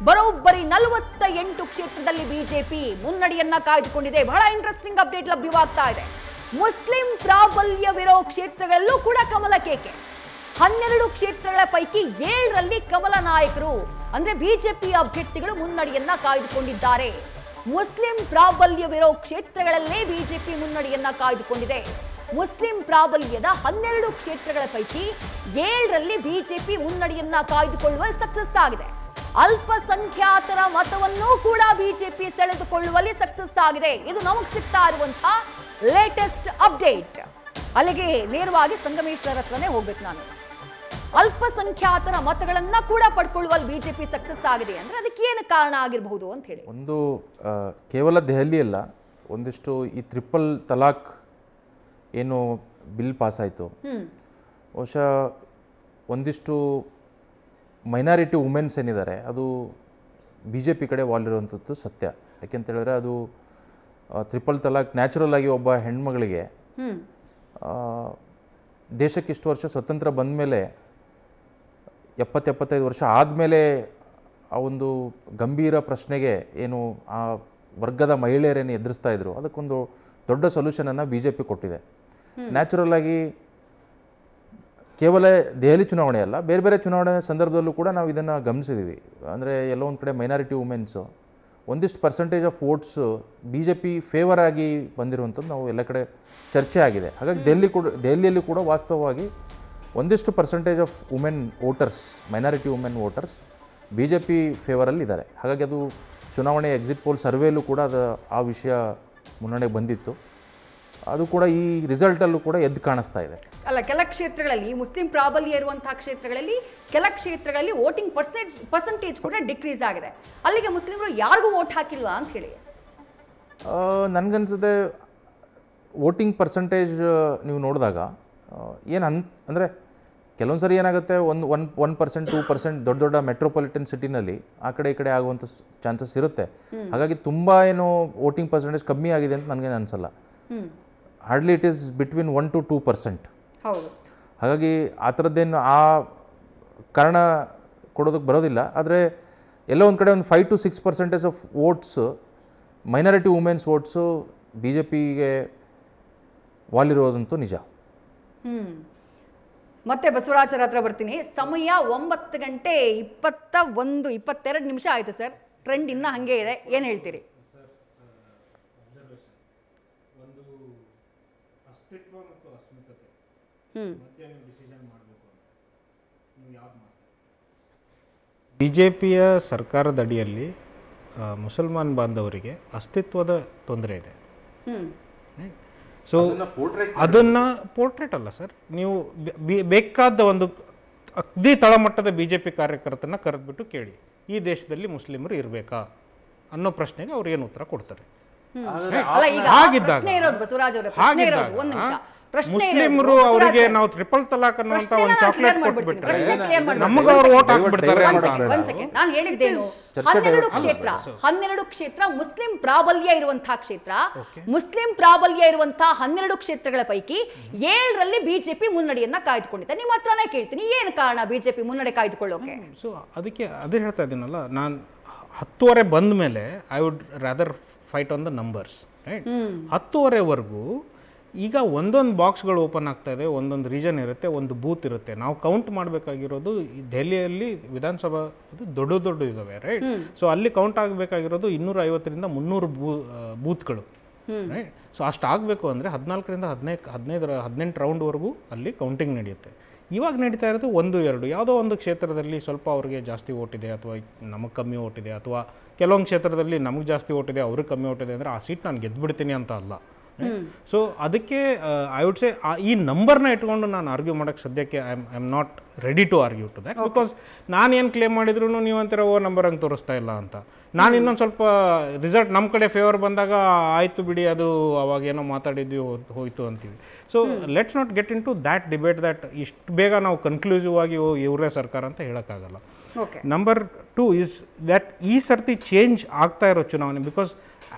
ಬರೋಬ್ಬರಿ 48 ಕ್ಷೇತ್ರದಲ್ಲಿ ಬಿಜೆಪಿ ಮುನ್ನಡೆಯನ್ನ ಕಾಯ್ದುಕೊಂಡಿದೆ. ಬಹಳ ಇಂಟ್ರೆಸ್ಟಿಂಗ್ ಅಪ್ಡೇಟ್ ಲಭ್ಯವಾಗ್ತಾ ಇದೆ. ಮುಸ್ಲಿಂ ಪ್ರಾಬಲ್ಯವಿರೋ ಕ್ಷೇತ್ರಗಳಲ್ಲೂ ಕೂಡ ಕಮಲ ಕೇಕೆ. 12 ಕ್ಷೇತ್ರಗಳ ಪೈಕಿ 7ರಲ್ಲಿ ಕಮಲ ನಾಯಕರು ಅಂದ್ರೆ ಬಿಜೆಪಿ ಅಭ್ಯರ್ಥಿಗಳು ಮುನ್ನಡೆಯನ್ನ ಕಾಯ್ದುಕೊಂಡಿದ್ದಾರೆ. ಮುಸ್ಲಿಂ ಪ್ರಾಬಲ್ಯವಿರೋ ಕ್ಷೇತ್ರಗಳಲ್ಲೇ ಬಿಜೆಪಿ ಮುನ್ನಡೆಯನ್ನ ಕಾಯ್ದುಕೊಂಡಿದೆ. ಮುಸ್ಲಿಂ ಪ್ರಾಬಲ್ಯದ 12 ಕ್ಷೇತ್ರಗಳ ಪೈಕಿ 7ರಲ್ಲಿ ಬಿಜೆಪಿ ಮುನ್ನಡೆಯನ್ನ ಕಾಯ್ದುಕೊಳ್ಳುವಲ್ಲಿ ಸಕ್ಸಸ್ ಆಗಿದೆ. ಅಲ್ಪಸಂಖ್ಯಾತರ ಮತವನ್ನು ಕೂಡ ಬಿಜೆಪಿ ಸೆಳೆದುಕೊಳ್ಳುವಲ್ಲಿ ಸಕ್ಸಸ್ ಆಗಿದೆ. ಇದು ನಮಗೆ ಸಿಗ್ತಾ ಇರುವಂತಹ ಲೇಟೆಸ್ಟ್ ಅಪ್ಡೇಟ್. ಅಲ್ಲಿಗೆ ನೇರವಾಗಿ ಸಂಗಮೇಶ್ ಸರ್ ಹತ್ರನೇ ಹೋಗ್ಬೇಕು ನಾನು. ಅಲ್ಪಸಂಖ್ಯಾತರ ಮತಗಳನ್ನ ಕೂಡ ಪಡ್ಕೊಳ್ಳುವಲ್ಲಿ ಬಿಜೆಪಿ ಸಕ್ಸಸ್ ಆಗಿದೆ ಅಂದ್ರೆ ಅದಕ್ಕೆ ಏನು ಕಾರಣ ಆಗಿರಬಹುದು ಅಂತ ಹೇಳಿ. ಒಂದು ಕೇವಲ ದೆಹಲಿಯಲ್ಲ, ಒಂದಿಷ್ಟು ಈ ಟ್ರಿಪಲ್ ತಲಾಕ್ ಏನು ಬಿಲ್ ಪಾಸ್ ಆಯಿತು, ಬಹುಶಃ ಒಂದಿಷ್ಟು ಮೈನಾರಿಟಿ ವುಮೆನ್ಸ್ ಏನಿದ್ದಾರೆ ಅದು ಬಿ ಜೆ ಪಿ ಕಡೆ ವಾಲಿರುವಂಥದ್ದು ಸತ್ಯ. ಯಾಕೆಂತ ಹೇಳಿದ್ರೆ ಅದು ಟ್ರಿಪಲ್ ತಲಾಕ್ ನ್ಯಾಚುರಲ್ ಆಗಿ ಒಬ್ಬ ಹೆಣ್ಮಗಳಿಗೆ ದೇಶಕ್ಕೆ ಇಷ್ಟು ವರ್ಷ ಸ್ವತಂತ್ರ ಬಂದ ಮೇಲೆ 70-75 ವರ್ಷ ಆದಮೇಲೆ ಆ ಒಂದು ಗಂಭೀರ ಪ್ರಶ್ನೆಗೆ ಏನು ಆ ವರ್ಗದ ಮಹಿಳೆಯರೇನು ಎದುರಿಸ್ತಾ ಇದ್ರು ಅದಕ್ಕೊಂದು ದೊಡ್ಡ ಸೊಲ್ಯೂಷನನ್ನು ಬಿ ಜೆ ಪಿ ಕೊಟ್ಟಿದೆ. ನ್ಯಾಚುರಲ್ ಆಗಿ ಕೇವಲ ದೆಹಲಿ ಚುನಾವಣೆ ಅಲ್ಲ, ಬೇರೆ ಬೇರೆ ಚುನಾವಣೆ ಸಂದರ್ಭದಲ್ಲೂ ಕೂಡ ನಾವು ಇದನ್ನು ಗಮನಿಸಿದ್ದೀವಿ. ಅಂದರೆ ಎಲ್ಲೋ ಒಂದು ಕಡೆ ಮೈನಾರಿಟಿ ವುಮೆನ್ಸು ಒಂದಿಷ್ಟು percentage of votes B J P favour ಆಗಿ ಬಂದಿರುವಂಥದ್ದು ನಾವು ಎಲ್ಲ ಕಡೆ ಚರ್ಚೆ ಆಗಿದೆ. ಹಾಗಾಗಿ ದೆಹಲಿಯಲ್ಲಿ ಕೂಡ ವಾಸ್ತವವಾಗಿ ಒಂದಿಷ್ಟು percentage of women voters, minority women voters B J P ಫೇವರಲ್ಲಿ ಹಾಗಾಗಿ ಅದು ಚುನಾವಣೆ ಎಕ್ಸಿಟ್ ಪೋಲ್ ಸರ್ವೇಲೂ ಕೂಡ ಆ ವಿಷಯ ಮುನ್ನಡೆ ಬಂದಿತ್ತು. ಅದು ಕೂಡ ಈ ರಿಸಲ್ಟಲ್ಲೂ ಕೂಡ ಎದ್ದು ಕಾಣಿಸ್ತಾ ಇದೆ. ಅಲ್ಲ, ಕೆಲ ಕ್ಷೇತ್ರಗಳಲ್ಲಿ ಮುಸ್ಲಿಂ ಪ್ರಾಬಲ್ಯ ಇರುವಂತಹ ಕ್ಷೇತ್ರಗಳಲ್ಲಿ ಕೆಲ ಕ್ಷೇತ್ರಗಳಲ್ಲಿ ವೋಟಿಂಗ್ ಪರ್ಸೆಂಟೇಜ್ ಕೂಡ ಡಿಕ್ರೀಸ್ ಆಗಿದೆ. ಅಲ್ಲಿಗೆ ಮುಸ್ಲಿಮರು ಯಾರಿಗೂ ವೋಟ್ ಹಾಕಿಲ್ವಾ ಅಂತ ಹೇಳಿ ನನಗನ್ಸುತ್ತೆ. ವೋಟಿಂಗ್ ಪರ್ಸೆಂಟೇಜ್ ನೀವು ನೋಡಿದಾಗ ಅಂದರೆ ಕೆಲವೊಂದು ಸರಿ ಏನಾಗುತ್ತೆ, 1% 2% ದೊಡ್ಡ ದೊಡ್ಡ ಮೆಟ್ರೋಪಾಲಿಟನ್ ಸಿಟಿನಲ್ಲಿ ಆ ಕಡೆ ಈ ಕಡೆ ಆಗುವಂಥ ಚಾನ್ಸಸ್ ಇರುತ್ತೆ. ಹಾಗಾಗಿ ತುಂಬ ಏನು ವೋಟಿಂಗ್ ಪರ್ಸೆಂಟೇಜ್ ಕಮ್ಮಿ ಆಗಿದೆ ಅಂತ ನನಗೇನು ಅನಿಸಲ್ಲ. Hardly it is between 1 to 2%. ಹಾಗಾಗಿ ಆ ಥರದ್ದೇನು ಆ ಕಾರಣ ಕೊಡೋದಕ್ಕೆ ಬರೋದಿಲ್ಲ. ಆದರೆ ಎಲ್ಲೋ ಒಂದು ಕಡೆ ಒಂದು 5 to 6% of votes, minority women's votes B J ಪಿಗೆ ವಾಲಿರೋದಂತೂ ನಿಜ. ಮತ್ತೆ ಬಸವರಾಜರ ಹತ್ರ ಬರ್ತೀನಿ. ಸಮಯ 9:22 ಆಯಿತು ಸರ್. ಟ್ರೆಂಡ್ ಇನ್ನೂ ಹಾಗೆ ಇದೆ, ಏನು ಹೇಳ್ತೀರಿ? ಬಿಜೆಪಿಯ ಸರ್ಕಾರದ ಅಡಿಯಲ್ಲಿ ಮುಸಲ್ಮಾನ್ ಬಾಂಧವರಿಗೆ ಅಸ್ತಿತ್ವದ ತೊಂದರೆ ಇದೆ. ಸೊ ಅದನ್ನು ಪೋರ್ಟ್ರೇಟ್ ಅಲ್ಲ ಸರ್, ನೀವು ಬೇಕಾದ ಒಂದು ಅಗ್ದಿ ತಳಮಟ್ಟದ ಬಿ ಜೆ ಪಿ ಕಾರ್ಯಕರ್ತನ ಕರೆದ್ಬಿಟ್ಟು ಕೇಳಿ, ಈ ದೇಶದಲ್ಲಿ ಮುಸ್ಲಿಮರು ಇರಬೇಕಾ ಅನ್ನೋ ಪ್ರಶ್ನೆಗೆ ಅವ್ರು ಏನು ಉತ್ತರ ಕೊಡ್ತಾರೆ. ಮುಸ್ಲಿಮರು ಅವರಿಗೆ ನಾವು ಟ್ರಿಪಲ್ ತಲಾಕ್ ಅನ್ನುವಂತ ಒಂದು ಚಾಕ್ಲೇಟ್ ಕೊಟ್ಬಿಟ್ರೆ ನಮಗೆ ಅವರು ವೋಟ್ ಹಾಕ್ಬಿಡ್ತಾರೆ. ನಾನು ಹೇಳಿದ್ದೇನು, 12 ಕ್ಷೇತ್ರ ಮುಸ್ಲಿಂ ಪ್ರಾಬಲ್ಯ ಇರುವಂತಹ ಕ್ಷೇತ್ರ. ಮುಸ್ಲಿಂ ಪ್ರಾಬಲ್ಯ ಇರುವಂತಹ 12 ಕ್ಷೇತ್ರಗಳ ಪೈಕಿ 7ರಲ್ಲಿ ಬಿಜೆಪಿ ಮುನ್ನಡೆಯನ್ನ ಕಾಯ್ದುಕೊಂಡಿದೆ. ನಿಮ್ಮ ಹತ್ರನೇ ಕೇಳ್ತೀನಿ, ಏನು ಕಾರಣ ಬಿಜೆಪಿ ಮುನ್ನಡೆ ಕಾಯ್ದುಕೊಳ್ಳೋಕೆ? ಸೊ ಅದಕ್ಕೆ ಅದೇ ಹೇಳ್ತಾ ಇದ್ದೀನಲ್ಲ, ನಾನು 10:30 ಬಂದ ಮೇಲೆ I would rather fight on the numbers, right? 10:30ವರೆಗೂ ಈಗ ಒಂದೊಂದು ಬಾಕ್ಸ್ಗಳು ಓಪನ್ ಆಗ್ತಾ ಇದೆ, ಒಂದೊಂದು ರೀಜನ್ ಇರುತ್ತೆ, ಒಂದು ಬೂತ್ ಇರುತ್ತೆ. ನಾವು ಕೌಂಟ್ ಮಾಡಬೇಕಾಗಿರೋದು ದೆಹಲಿಯಲ್ಲಿ ವಿಧಾನಸಭಾ ದೊಡ್ಡ ಇದ್ದಾವೆ, ರೈಟ್? ಸೊ ಅಲ್ಲಿ ಕೌಂಟ್ ಆಗಬೇಕಾಗಿರೋದು 250ರಿಂದ 300 ಬೂತ್ಗಳು, ರೈಟ್? ಸೊ ಅಷ್ಟು ಆಗಬೇಕು ಅಂದರೆ 14ರಿಂದ 18 ರೌಂಡ್ವರೆಗೂ ಅಲ್ಲಿ ಕೌಂಟಿಂಗ್ ನಡೆಯುತ್ತೆ. ಇವಾಗ ನಡೀತಾ ಇರೋದು 1-2 ಯಾವುದೋ ಒಂದು ಕ್ಷೇತ್ರದಲ್ಲಿ ಸ್ವಲ್ಪ ಅವ್ರಿಗೆ ಜಾಸ್ತಿ ಓಟಿದೆ ಅಥವಾ ನಮಗೆ ಕಮ್ಮಿ ಓಟಿದೆ, ಅಥವಾ ಕೆಲವೊಂದು ಕ್ಷೇತ್ರದಲ್ಲಿ ನಮಗೆ ಜಾಸ್ತಿ ಓಟಿದೆ ಅವ್ರಿಗೆ ಕಮ್ಮಿ ಓಟಿದೆ ಅಂದರೆ ಆ ಸೀಟ್ ನಾನು ಗೆದ್ದುಬಿಡ್ತೀನಿ ಅಂತ ಅಲ್ಲ. ಸೊ ಅದಕ್ಕೆ ಐ ವುಡ್ ಸೇ ಈ ನಂಬರ್ನ ಇಟ್ಕೊಂಡು ನಾನು ಆರ್ಗ್ಯೂ ಮಾಡೋಕ್ಕೆ ಸದ್ಯಕ್ಕೆ I am not ready to argue to that. Because ನಾನು ಏನು ಕ್ಲೇಮ್ ಮಾಡಿದ್ರು ನೀವು ಅಂತೀರ ನಂಬರ್ ಹಂಗೆ ತೋರಿಸ್ತಾ ಇಲ್ಲ ಅಂತ. ನಾನು ಇನ್ನೊಂದು ಸ್ವಲ್ಪ ರಿಸಲ್ಟ್ ನಮ್ಮ ಕಡೆ ಫೇವರ್ ಬಂದಾಗ ಆಯಿತು ಬಿಡಿ, ಅದು ಅವಾಗೇನೋ ಮಾತಾಡಿದ್ವಿ ಹೋಯ್ತು ಅಂತೀವಿ. So let's not get into that debate that ಇಷ್ಟು ಬೇಗ ನಾವು ಕನ್ಕ್ಲೂಸಿವ್ ಆಗಿ ಇವರೇ ಸರ್ಕಾರ ಅಂತ ಹೇಳೋಕ್ಕಾಗಲ್ಲ. ನಂಬರ್ 2 ಇಸ್ ದ್ಯಾಟ್ ಈ ಸರ್ತಿ ಚೇಂಜ್ ಆಗ್ತಾ ಇರೋ ಚುನಾವಣೆ, because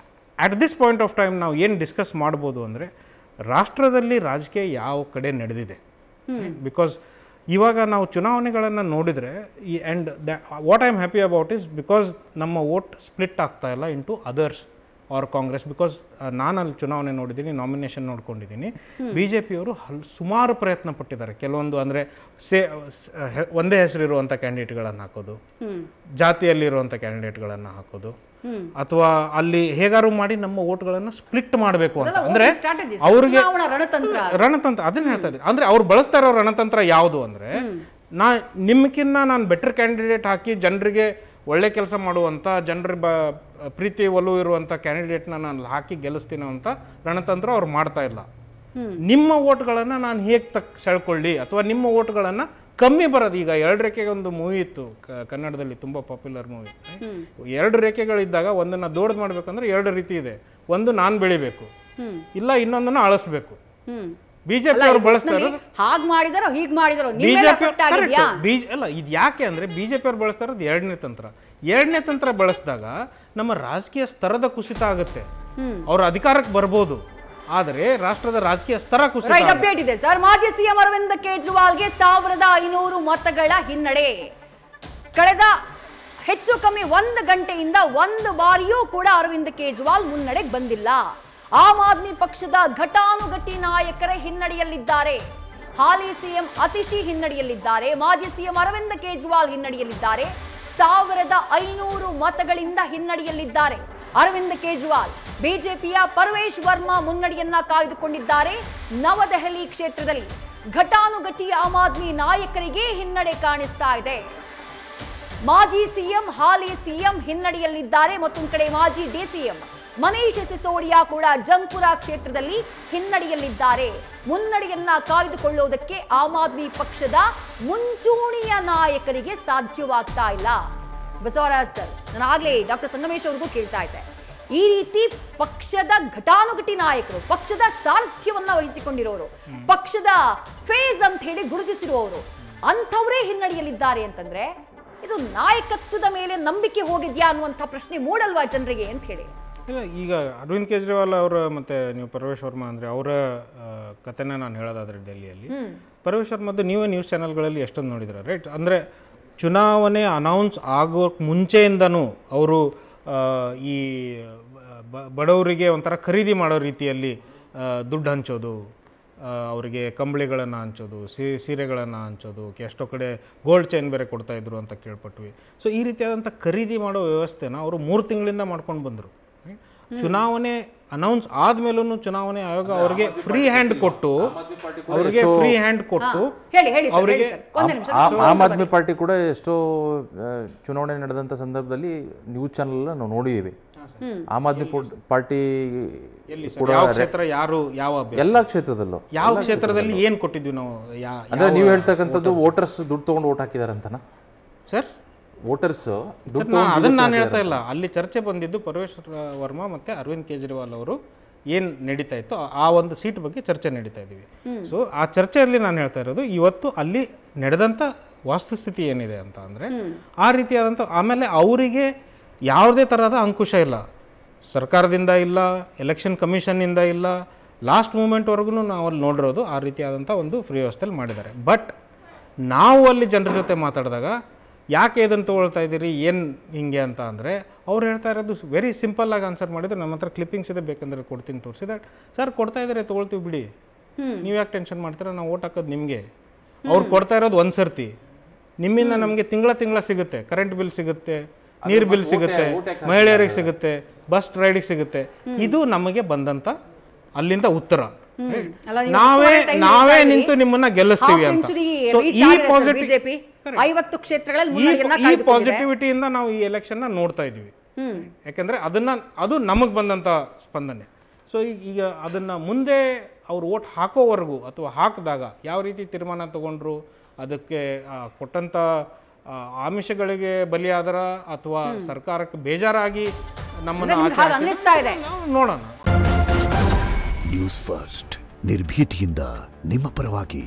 at this point of time ನಾವು ಏನು ಡಿಸ್ಕಸ್ ಮಾಡ್ಬೋದು ಅಂದರೆ ರಾಷ್ಟ್ರದಲ್ಲಿ ರಾಜಕೀಯ ಯಾವ ಕಡೆ ನಡೆದಿದೆ. ಬಿಕಾಸ್ ಇವಾಗ ನಾವು ಚುನಾವಣೆಗಳನ್ನು ನೋಡಿದರೆ and what I am happy about is because ನಮ್ಮ ವೋಟ್ ಸ್ಪ್ಲಿಟ್ ಆಗ್ತಾ ಇಲ್ಲ into others R Congress. Because ನಾನು ಅಲ್ಲಿ ಚುನಾವಣೆ ನೋಡಿದ್ದೀನಿ, ನಾಮಿನೇಷನ್ ನೋಡ್ಕೊಂಡಿದ್ದೀನಿ. ಬಿ ಜೆ ಪಿಯವರು ಸುಮಾರು ಪ್ರಯತ್ನ ಪಟ್ಟಿದ್ದಾರೆ. ಕೆಲವೊಂದು ಅಂದರೆ ಒಂದೇ ಹೆಸರಿರುವಂಥ ಕ್ಯಾಂಡಿಡೇಟ್ಗಳನ್ನು ಹಾಕೋದು, ಜಾತಿಯಲ್ಲಿರುವಂಥ ಕ್ಯಾಂಡಿಡೇಟ್ಗಳನ್ನು ಹಾಕೋದು, ಅಥವಾ ಅಲ್ಲಿ ಹೇಗಾರು ಮಾಡಿ ನಮ್ಮ ಓಟ್ಗಳನ್ನು ಸ್ಪ್ಲಿಟ್ ಮಾಡಬೇಕು ಅಂತ. ಅಂದರೆ ಅವ್ರಿಗೆ ರಣತಂತ್ರ ಅದನ್ನ ಹೇಳ್ತಾ ಇದ್ದೀನಿ. ಅಂದರೆ ಅವ್ರು ಬಳಸ್ತಾ ಇರೋ ರಣತಂತ್ರ ಯಾವುದು ಅಂದರೆ, ನಿಮ್ಗಿನ್ನ ನಾನು ಬೆಟರ್ ಕ್ಯಾಂಡಿಡೇಟ್ ಹಾಕಿ ಜನರಿಗೆ ಒಳ್ಳೆ ಕೆಲಸ ಮಾಡುವಂಥ, ಜನರ ಪ್ರೀತಿ ಒಲವು ಇರುವಂಥ ಕ್ಯಾಂಡಿಡೇಟ್ನ ನಾನು ಹಾಕಿ ಗೆಲ್ಲಿಸ್ತೀನಿ ಅಂತ ರಣತಂತ್ರ ಅವ್ರು ಮಾಡ್ತಾ ಇಲ್ಲ. ನಿಮ್ಮ ಓಟ್ಗಳನ್ನು ನಾನು ಹೇಗೆ ಸೆಳ್ಕೊಳ್ಳಿ, ಅಥವಾ ನಿಮ್ಮ ಓಟ್ಗಳನ್ನು ಕಮ್ಮಿ ಬರೋದು. ಈಗ 2 ರೇಖೆಗೆ ಒಂದು ಮೂವಿ ಇತ್ತು ಕನ್ನಡದಲ್ಲಿ, ತುಂಬ ಪಾಪ್ಯುಲರ್ ಮೂವಿ. 2 ರೇಖೆಗಳಿದ್ದಾಗ ಒಂದನ್ನು ದೊಡ್ಡದು ಮಾಡಬೇಕಂದ್ರೆ 2 ರೀತಿ ಇದೆ. ಒಂದು ನಾನು ಬೆಳಿಬೇಕು, ಇಲ್ಲ ಇನ್ನೊಂದನ್ನು ಅಳಿಸ್ಬೇಕು. ಬಿಜೆಪಿ ಅವರು ಬಳಸ್ತಾ ಇರೋದು ಅಲ್ಲ. ಇದು ಯಾಕೆ ಅಂದರೆ ಬಿಜೆಪಿ ಅವ್ರು ಬಳಸ್ತಾ ಇರೋದು 2ನೇ ತಂತ್ರ. 2ನೇ ತಂತ್ರ ಬಳಸಿದಾಗ ನಮ್ಮ ರಾಜಕೀಯ ಸ್ತರದ ಕುಸಿತ ಆಗುತ್ತೆ. ಅವ್ರ ಅಧಿಕಾರಕ್ಕೆ ಬರ್ಬೋದು, ಆದರೆ ರಾಷ್ಟ್ರದ ರಾಜಕೀಯ ಸ್ತರ ಕುಸಿತ. ಅಪ್ಡೇಟ್ ಇದೆ ಸರ್. ಮಾಜಿ ಸಿಎಂ ಅರವಿಂದ್ ಕೇಜ್ರಿವಾಲ್ಗೆ 1500 ಮತಗಳ ಹಿನ್ನಡೆ. ಕಳೆದ ಹೆಚ್ಚು ಕಮ್ಮಿ 1 ಗಂಟೆಯಿಂದ 1 ಬಾರಿಯೂ ಕೂಡ ಅರವಿಂದ್ ಕೇಜ್ರಿವಾಲ್ ಮುನ್ನಡೆಗೆ ಬಂದಿಲ್ಲ. ಆಮ್ ಆದ್ಮಿ ಪಕ್ಷದ ಘಟಾನುಘಟಿ ನಾಯಕರ ಹಿನ್ನಡೆಯಲ್ಲಿದ್ದಾರೆ. ಹಾಲಿ ಸಿಎಂ ಅತಿಶಿ ಹಿನ್ನಡೆಯಲ್ಲಿದ್ದಾರೆ. ಮಾಜಿ ಸಿಎಂ ಅರವಿಂದ್ ಕೇಜ್ರಿವಾಲ್ ಹಿನ್ನಡೆಯಲ್ಲಿದ್ದಾರೆ. 1500 ಮತಗಳಿಂದ ಹಿನ್ನಡೆಯಲ್ಲಿದ್ದಾರೆ ಅರವಿಂದ್ ಕೇಜ್ರಿವಾಲ್. ಬಿಜೆಪಿಯ ಪರ್ವೇಶ್ ವರ್ಮಾ ಮುನ್ನಡೆಯನ್ನ ಕಾಯ್ದುಕೊಂಡಿದ್ದಾರೆ. ನವದೆಹಲಿ ಕ್ಷೇತ್ರದಲ್ಲಿ ಘಟಾನುಘಟಿ ಆಮ್ ಆದ್ಮಿ ನಾಯಕರಿಗೆ ಹಿನ್ನಡೆ ಕಾಣಿಸ್ತಾ ಇದೆ. ಮಾಜಿ ಸಿಎಂ, ಹಾಲಿ ಸಿಎಂ ಹಿನ್ನಡೆಯಲ್ಲಿದ್ದಾರೆ. ಮತ್ತೊಂದು ಕಡೆ ಮಾಜಿ ಡಿಸಿಎಂ ಮನೀಶ್ ಸಿಸೋಡಿಯಾ ಕೂಡ ಜಂಗ್ಪುರ ಕ್ಷೇತ್ರದಲ್ಲಿ ಹಿನ್ನಡೆಯಲ್ಲಿದ್ದಾರೆ. ಮುನ್ನಡೆಯನ್ನ ಕಾಯ್ದುಕೊಳ್ಳುವುದಕ್ಕೆ ಆಮ್ ಆದ್ಮಿ ಪಕ್ಷದ ಮುಂಚೂಣಿಯ ನಾಯಕರಿಗೆ ಸಾಧ್ಯವಾಗ್ತಾ ಇಲ್ಲ. ಬಸವರಾಜ್ ಸರ್, ನಾನು ಆಗ್ಲೇ ಡಾಕ್ಟರ್ ಸಂಗಮೇಶ್ ಅವ್ರಿಗೂ ಕೇಳ್ತಾ ಇದ್ದೆ, ಈ ರೀತಿ ಪಕ್ಷದ ಘಟಾನುಘಟಿ ನಾಯಕರು, ಪಕ್ಷದ ಸಾರಥ್ಯವನ್ನ ವಹಿಸಿಕೊಂಡಿರೋರು, ಪಕ್ಷದ ಫೇಸ್ ಅಂತ ಹೇಳಿ ಗುರುತಿಸಿರುವವರು, ಅಂಥವರೇ ಹಿನ್ನಡೆಯಲ್ಲಿದ್ದಾರೆ ಅಂತಂದ್ರೆ ಇದು ನಾಯಕತ್ವದ ಮೇಲೆ ನಂಬಿಕೆ ಹೋಗಿದ್ಯಾ ಅನ್ನುವಂಥ ಪ್ರಶ್ನೆ ಮೂಡಲ್ವಾ ಜನರಿಗೆ ಅಂತ ಹೇಳಿ. ಇಲ್ಲ, ಈಗ ಅರವಿಂದ್ ಕೇಜ್ರಿವಾಲ್ ಅವರ ಮತ್ತು ನೀವು ಪರ್ವೇಶ್ ವರ್ಮಾ ಅಂದರೆ ಅವರ ಕಥೆನ ನಾನು ಹೇಳೋದಾದ್ರೆ, ಡೆಲ್ಲಿಯಲ್ಲಿ ಪರ್ವೇಶ್ ವರ್ಮದ್ದು ನೀವೇ ನ್ಯೂಸ್ ಚಾನಲ್ಗಳಲ್ಲಿ ಎಷ್ಟೊಂದು ನೋಡಿದ್ರೆ, ರೈಟ್? ಅಂದರೆ ಚುನಾವಣೆ ಅನೌನ್ಸ್ ಆಗೋಕ್ಕೆ ಮುಂಚೆಯಿಂದನೂ ಅವರು ಈ ಬಡವರಿಗೆ ಒಂಥರ ಖರೀದಿ ಮಾಡೋ ರೀತಿಯಲ್ಲಿ ದುಡ್ಡು ಹಂಚೋದು, ಅವರಿಗೆ ಕಂಬಳಿಗಳನ್ನು ಹಂಚೋದು, ಸೀರೆಗಳನ್ನು ಹಂಚೋದು, ಎಷ್ಟೋ ಕಡೆ ಗೋಲ್ಡ್ ಚೈನ್ ಬೇರೆ ಕೊಡ್ತಾಯಿದ್ರು ಅಂತ ಕೇಳ್ಪಟ್ವಿ. ಸೊ ಈ ರೀತಿಯಾದಂಥ ಖರೀದಿ ಮಾಡೋ ವ್ಯವಸ್ಥೆನ ಅವರು 3 ತಿಂಗಳಿಂದ ಮಾಡ್ಕೊಂಡು ಬಂದರು. ಚುನಾವಣೆ ಅನೌನ್ಸ್ ಆದ್ಮೇಲೂ ಚುನಾವಣೆ ಆಯೋಗ ಅವರಿಗೆ ಫ್ರೀ ಹ್ಯಾಂಡ್ ಕೊಟ್ಟು ಅವರಿಗೆ ಆಮ್ ಆದ್ಮಿ ಪಾರ್ಟಿ ಕೂಡ ಎಷ್ಟೋ ಚುನಾವಣೆ ನಡೆದಂಥ ಸಂದರ್ಭದಲ್ಲಿ ನ್ಯೂಸ್ ಚಾನಲ್ ನಾವು ನೋಡಿದ್ದೀವಿ. ಆಮ್ ಆದ್ಮಿ ಪಾರ್ಟಿ ಕ್ಷೇತ್ರ ಯಾರು ಯಾವ ಎಲ್ಲ ಕ್ಷೇತ್ರದಲ್ಲೂ ಯಾವ ಕ್ಷೇತ್ರದಲ್ಲಿ ಏನು ಕೊಟ್ಟಿದ್ವಿ ನಾವು? ಅಂದ್ರೆ ನೀವು ಹೇಳ್ತಕ್ಕಂಥದ್ದು ವೋಟರ್ಸ್ ದುಡ್ಡು ತಗೊಂಡು ಓಟ್ ಹಾಕಿದಾರೆ ಅಂತನಾ ಸರ್? ವೋಟರ್ಸ್ ಅದನ್ನ ನಾನು ಹೇಳ್ತಾ ಇಲ್ಲ. ಅಲ್ಲಿ ಚರ್ಚೆ ಬಂದಿದ್ದು ಪರ್ವೇಶ್ ವರ್ಮಾ ಮತ್ತು ಅರವಿಂದ್ ಕೇಜ್ರಿವಾಲ್ ಅವರು ಏನು ನಡೀತಾ ಇತ್ತು ಆ ಒಂದು ಸೀಟ್ ಬಗ್ಗೆ ಚರ್ಚೆ ನಡೀತಾ ಇದ್ದೀವಿ. ಸೊ ಆ ಚರ್ಚೆಯಲ್ಲಿ ನಾನು ಹೇಳ್ತಾ ಇರೋದು ಇವತ್ತು ಅಲ್ಲಿ ನಡೆದಂಥ ವಾಸ್ತುಸ್ಥಿತಿ ಏನಿದೆ ಅಂತ ಅಂದರೆ ಆ ರೀತಿಯಾದಂಥ, ಆಮೇಲೆ ಅವರಿಗೆ ಯಾವುದೇ ಥರದ ಅಂಕುಶ ಇಲ್ಲ, ಸರ್ಕಾರದಿಂದ ಇಲ್ಲ, ಎಲೆಕ್ಷನ್ ಕಮಿಷನ್ನಿಂದ ಇಲ್ಲ, ಲಾಸ್ಟ್ ಮೂಮೆಂಟ್ವರೆಗೂ ನಾವು ಅಲ್ಲಿ ನೋಡಿರೋದು ಆ ರೀತಿಯಾದಂಥ ಒಂದು ಫ್ರೀ ವ್ಯವಸ್ಥೆಯಲ್ಲಿ ಮಾಡಿದ್ದಾರೆ. ಬಟ್ ನಾವು ಅಲ್ಲಿ ಜನರ ಜೊತೆ ಮಾತಾಡಿದಾಗ ಯಾಕೆ ಇದನ್ನು ತೊಗೊಳ್ತಾ ಇದ್ದೀರಿ, ಏನು ಹಿಂಗೆ ಅಂತ ಅಂದರೆ ಅವ್ರು ಹೇಳ್ತಾ ಇರೋದು ವೆರಿ ಸಿಂಪಲ್ಲಾಗಿ ಆನ್ಸರ್ ಮಾಡಿದರೆ, ನಮ್ಮ ಹತ್ರ ಕ್ಲಿಪ್ಪಿಂಗ್ಸ್ ಇದೆ, ಬೇಕಂದರೆ ಕೊಡ್ತೀನಿ ತೋರಿಸಿ. ದಟ್ ಸರ್ ಕೊಡ್ತಾ ಇದ್ದಾರೆ ತೊಗೊಳ್ತೀವಿ ಬಿಡಿ, ನೀವು ಯಾಕೆ ಟೆನ್ಷನ್ ಮಾಡ್ತೀರಾ, ನಾವು ಓಟ್ ಹಾಕೋದು ನಿಮಗೆ. ಅವ್ರು ಕೊಡ್ತಾ ಇರೋದು ಒಂದು ಸರ್ತಿ, ನಿಮ್ಮಿಂದ ನಮಗೆ ತಿಂಗಳ ಸಿಗುತ್ತೆ, ಕರೆಂಟ್ ಬಿಲ್ ಸಿಗುತ್ತೆ, ನೀರು ಬಿಲ್ ಸಿಗುತ್ತೆ, ಮಹಿಳೆಯರಿಗೆ ಸಿಗುತ್ತೆ, ಬಸ್ ರೈಡಿಗೆ ಸಿಗುತ್ತೆ. ಇದು ನಮಗೆ ಬಂದಂಥ ಅಲ್ಲಿಂದ ಉತ್ತರ. ನಾವೇ ನಿಂತು ನಿಮ್ಮನ್ನ ಗೆಲ್ಲಿಸ್ತೀವಿ ಅಂತ. ಈ ಪಾಸಿಟಿವಿಟಿಯಿಂದ ನಾವು ಈ ಎಲೆಕ್ಷನ್ ನೋಡ್ತಾ ಇದೀವಿ. ಯಾಕಂದ್ರೆ ಅದು ನಮಗ್ ಬಂದಂತ ಸ್ಪಂದನೆ. ಸೊ ಈಗ ಅದನ್ನ ಮುಂದೆ ಅವ್ರು ಓಟ್ ಹಾಕೋವರೆಗೂ ಅಥವಾ ಹಾಕಿದಾಗ ಯಾವ ರೀತಿ ತೀರ್ಮಾನ ತಗೊಂಡ್ರು, ಅದಕ್ಕೆ ಕೊಟ್ಟಂತ ಆಮಿಷಗಳಿಗೆ ಬಲಿಯಾದರ ಅಥವಾ ಸರ್ಕಾರಕ್ಕೆ ಬೇಜಾರಾಗಿ ನಮ್ಮನ್ನ ನೋಡೋಣ. ನ್ಯೂಸ್ ಫಸ್ಟ್ ನಿರ್ಭೀತಿಯಿಂದ ನಿಮ್ಮ ಪರವಾಗಿ.